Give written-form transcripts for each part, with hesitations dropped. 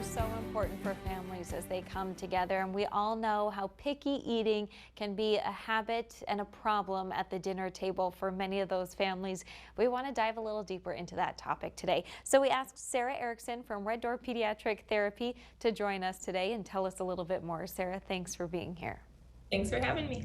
so important for families as they come together, and we all know how picky eating can be a habit and a problem at the dinner table for many of those families. We want to dive a little deeper into that topic today. So we asked Sarah Erickson from Red Door Pediatric Therapy to join us today and tell us a little bit more. Sarah, thanks for being here. Thanks for having me.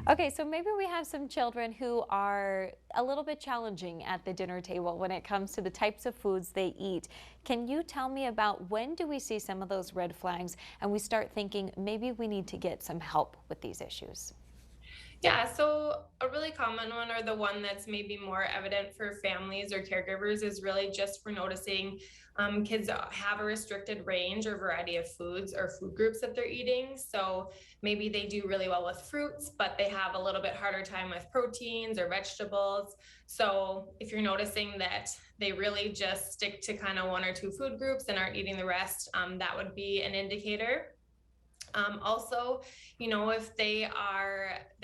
Okay, so maybe we have some children who are a little bit challenging at the dinner table when it comes to the types of foods they eat. Can you tell me about when do we see some of those red flags and we start thinking maybe we need to get some help with these issues? Yeah, so a really common one, or the one that's maybe more evident for families or caregivers, is really just for noticing kids have a restricted range or variety of foods or food groups that they're eating. So maybe they do really well with fruits, but they have a little bit harder time with proteins or vegetables. So if you're noticing that they really just stick to kind of one or two food groups and aren't eating the rest, that would be an indicator. Also, if they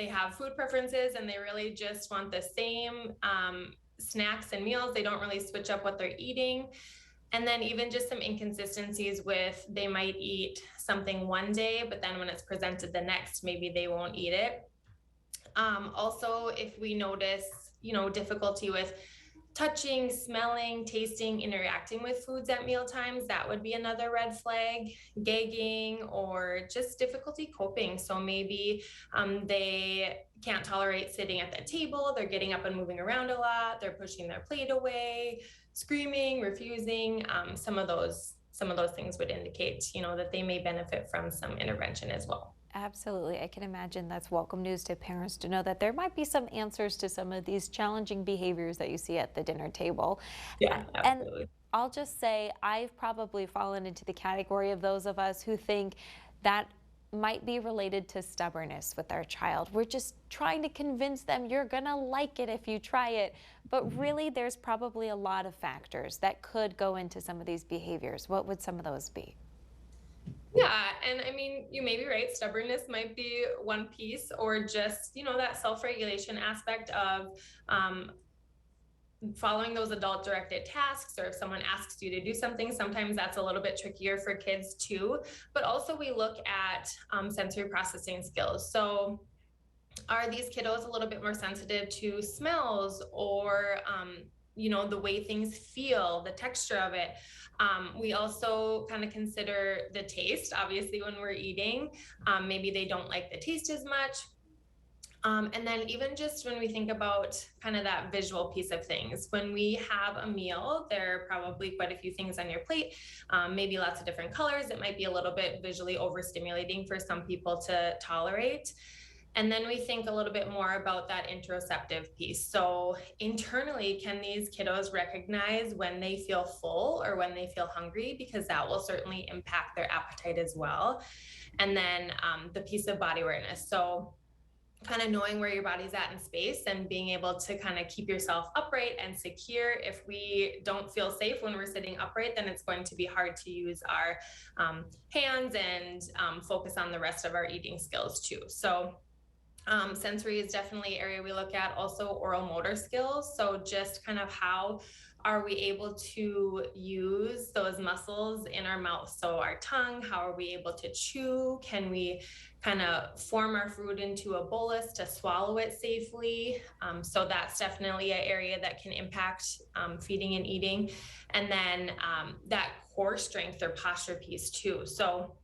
have food preferences and they really just want the same snacks and meals, they don't really switch up what they're eating. And then even just some inconsistencies with, they might eat something one day, but then when it's presented the next, maybe they won't eat it. Also, if we notice, difficulty with touching, smelling, tasting, interacting with foods at meal times, that would be another red flag. Gagging or just difficulty coping. So maybe they can't tolerate sitting at the table. They're getting up and moving around a lot. They're pushing their plate away, screaming, refusing. Some of those things would indicate, that they may benefit from some intervention as well. Absolutely. I can imagine that's welcome news to parents to know that there might be some answers to some of these challenging behaviors that you see at the dinner table. Yeah, And absolutely. I'll just say I've probably fallen into the category of those of us who think that might be related to stubbornness with our child. We're just trying to convince them you're going to like it if you try it. But really, there's probably a lot of factors that could go into some of these behaviors. What would some of those be? Yeah, and I mean, you may be right. Stubbornness might be one piece, or just, that self-regulation aspect of um, following those adult directed tasks, or if someone asks you to do something, sometimes that's a little bit trickier for kids too. But also, we look at sensory processing skills. So are these kiddos a little bit more sensitive to smells, or the way things feel, the texture of it? We also kind of consider the taste, obviously, when we're eating. Maybe they don't like the taste as much. And then even just when we think about kind of that visual piece of things, when we have a meal, there are probably quite a few things on your plate, maybe lots of different colors. It might be a little bit visually overstimulating for some people to tolerate. And then we think a little bit more about that interoceptive piece. So internally, can these kiddos recognize when they feel full or when they feel hungry? Because that will certainly impact their appetite as well. And then the piece of body awareness. So kind of knowing where your body's at in space and being able to kind of keep yourself upright and secure. If we don't feel safe when we're sitting upright, then it's going to be hard to use our hands and focus on the rest of our eating skills too. So sensory is definitely an area we look at. Also, oral motor skills. So just kind of how are we able to use those muscles in our mouth? So our tongue, how are we able to chew? Can we kind of form our food into a bolus to swallow it safely? So that's definitely an area that can impact feeding and eating. And then that core strength or posture piece too. So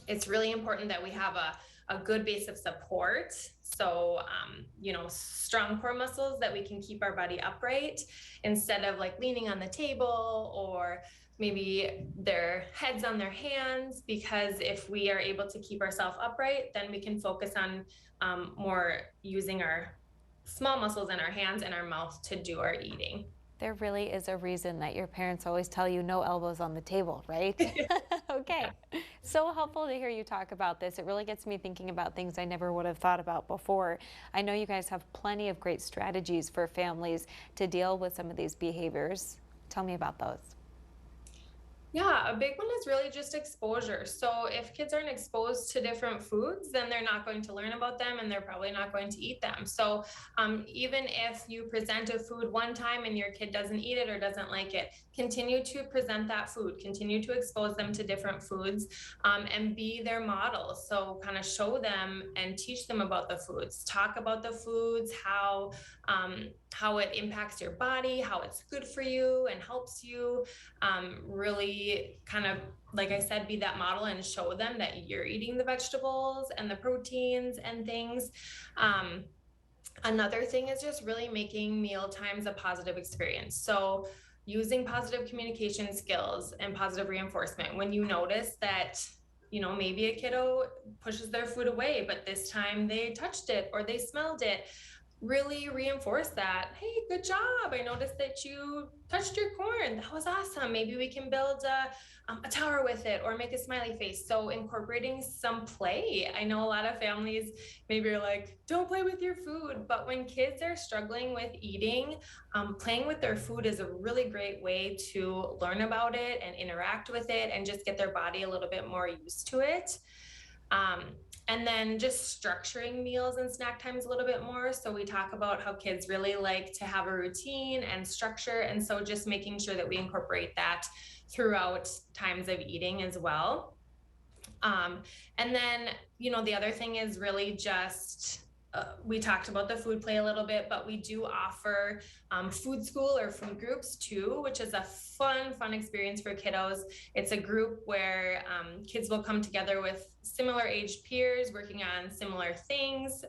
it's really important that we have a good base of support. So, strong core muscles that we can keep our body upright instead of like leaning on the table, or maybe their heads on their hands. Because if we are able to keep ourselves upright, then we can focus on more using our small muscles in our hands and our mouth to do our eating. There really is a reason that your parents always tell you no elbows on the table, right? Okay. So helpful to hear you talk about this. It really gets me thinking about things I never would have thought about before. I know you guys have plenty of great strategies for families to deal with some of these behaviors. Tell me about those. Yeah, a big one is really just exposure. So if kids aren't exposed to different foods, then they're not going to learn about them and they're probably not going to eat them. So even if you present a food one time and your kid doesn't eat it or doesn't like it, continue to present that food, continue to expose them to different foods, and be their model. So kind of show them and teach them about the foods, talk about the foods, how it impacts your body, how it's good for you and helps you, really kind of, like I said, be that model and show them that you're eating the vegetables and the proteins and things. Um, Another thing is just really making meal times a positive experience. So using positive communication skills and positive reinforcement when you notice that, maybe a kiddo pushes their food away, but this time they touched it or they smelled it, really reinforce that. Hey, good job. I noticed that you touched your corn. That was awesome. Maybe we can build a tower with it or make a smiley face. So incorporating some play. I know a lot of families maybe are like, don't play with your food. But when kids are struggling with eating, playing with their food is a really great way to learn about it and interact with it and just get their body a little bit more used to it. Um, and then just structuring meals and snack times a little bit more. So we talk about how kids really like to have a routine and structure. And so just making sure that we incorporate that throughout times of eating as well. Um, and then, the other thing is really just, we talked about the food play a little bit, but we do offer food school or food groups too, which is a fun experience for kiddos. It's a group where kids will come together with similar aged peers working on similar things.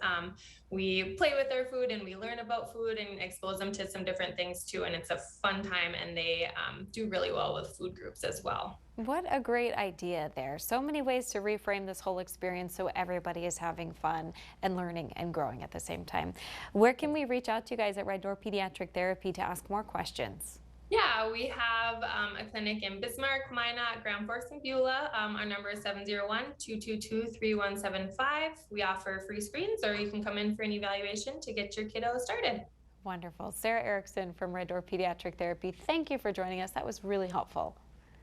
We play with their food and we learn about food and expose them to some different things too. And it's a fun time, and they do really well with food groups as well. What a great idea there. So many ways to reframe this whole experience so everybody is having fun and learning and growing at the same time. Where can we reach out to you guys at Red Door Pediatric Therapy to ask more questions? Yeah, we have a clinic in Bismarck, Minot, Grand Forks, and Beulah. Our number is 701-222-3175. We offer free screens, or you can come in for an evaluation to get your kiddo started. Wonderful. Sarah Erickson from Red Door Pediatric Therapy, thank you for joining us. That was really helpful.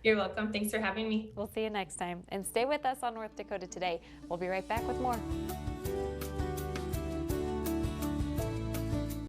You're welcome. Thanks for having me. We'll see you next time. And stay with us on North Dakota Today. We'll be right back with more.